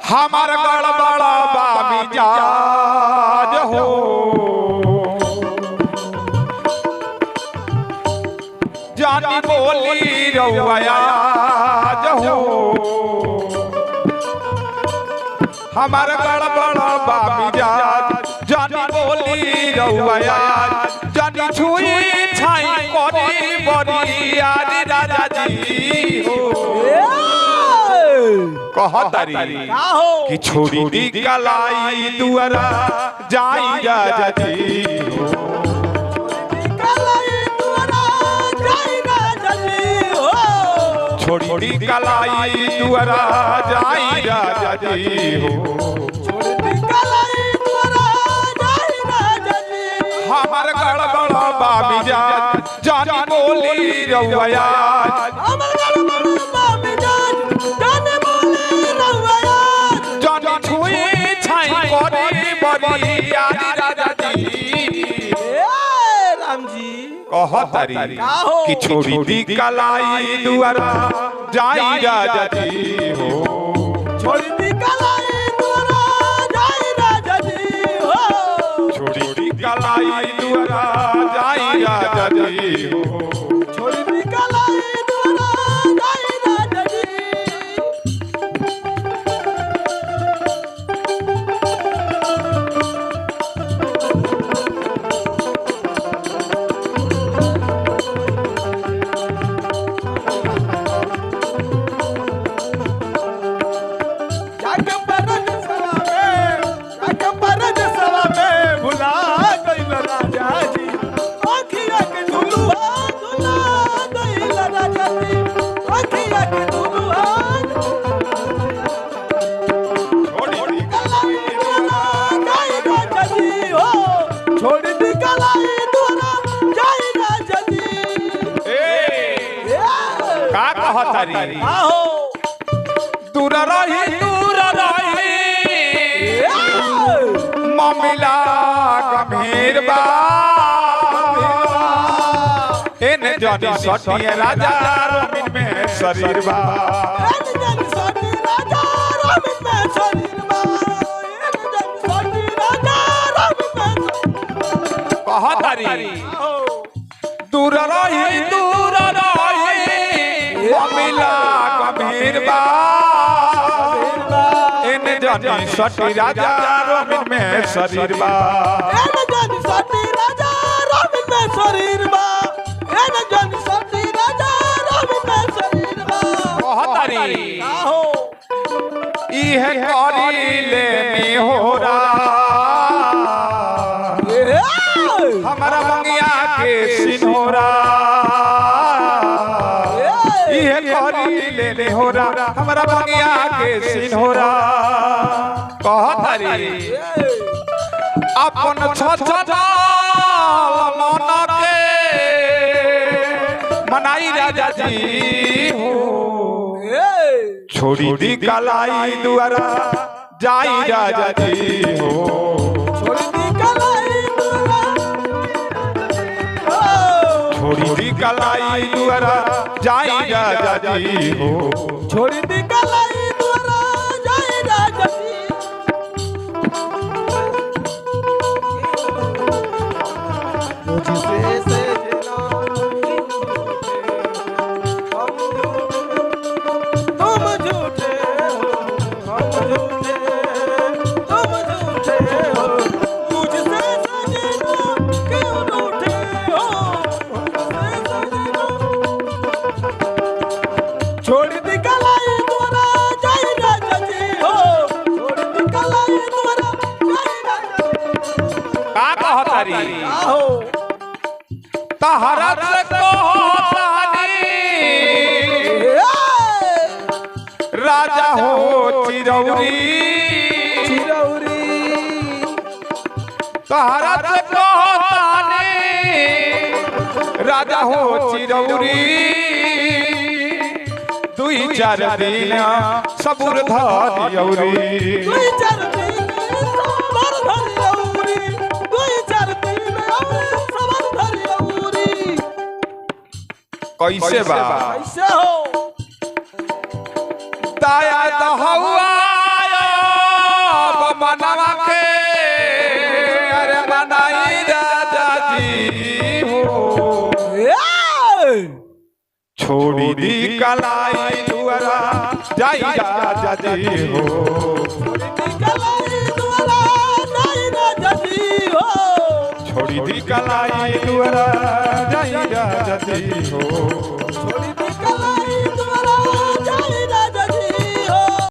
हमार गड़बड़ मिजाज हो जानी बोली रउआज हो हमार गड़बड़ मिजाज जानी बोली रउआज जानी छुई छाई करी बड़ी यारी राजा जी हो कहतारी कि छोड़ी दी कलाई दुआरा जाई राजा जी हो छोड़ी दी कलाई दुआरा जाई राजा जी हो हमार गड़बड़ मिजाज जानी बोली रउआज जानी छुई छाई करी बड़ी यारी राजा जी राम जी कहतारी कि छोड़ी दी कलाई दुआरा जाई राजा जी हो छोड़ी दी कलाई दुआरा जाई राजा जी हो छोड़ी दी कलाई दुआरा जाई राजा जी हो छोड़ी दी कलाई दुआरा जाई राजा जी दूर रही मामला गंभीर बा इन जानी सटिए राजा रमिन में शरीर बा कहतारी दूर रही मामला गंभीर बा इन जानी सटी राजा रमिन में शरीर बा कहतारी इहे करी ले मिहोरा हमारा मंगिया के सिनोरा इहे करी ले मिहोरा हमारा मंगिया के सिनोरा कहतारी अपन छछनाल मन के मनाई राजा जी हो छोड़ी दी कलाई दुआरा जाई राजा जी हो छोड़ी दी कलाई दुआरा छोड़ी दी कलाई दुआरा जाई राजा जी हो छोड़ी दी कलाई दुआरा जाई राजा जी मुझसे से तुम झूठे हो हम झूठे तुम झूठे हो मुझसे सजना क्यों रूठे हो मुझसे सजना छोड़ दी कलाई दुआरा जाई राजा जी हो छोड़ दी कलाई दुआरा जाई राजा का कहतारी हो तहरा से कहतारी राजा हो चिरौरी तहरा से कहतारी राजा हो चिरौरी दुई चार दिन सबुर धरियौरी दुई चार दिन सबर धरियौरी दुई चार दिन सबर धरियौरी कैसे बा कैसे हो दाया दहौआ मनवा के अरे मनाई राजा जी हो छोड़ी दी कलाई दुआरा जाई राजा जी हो छोड़ी दी कलाई दुआरा जाई राजा जी हो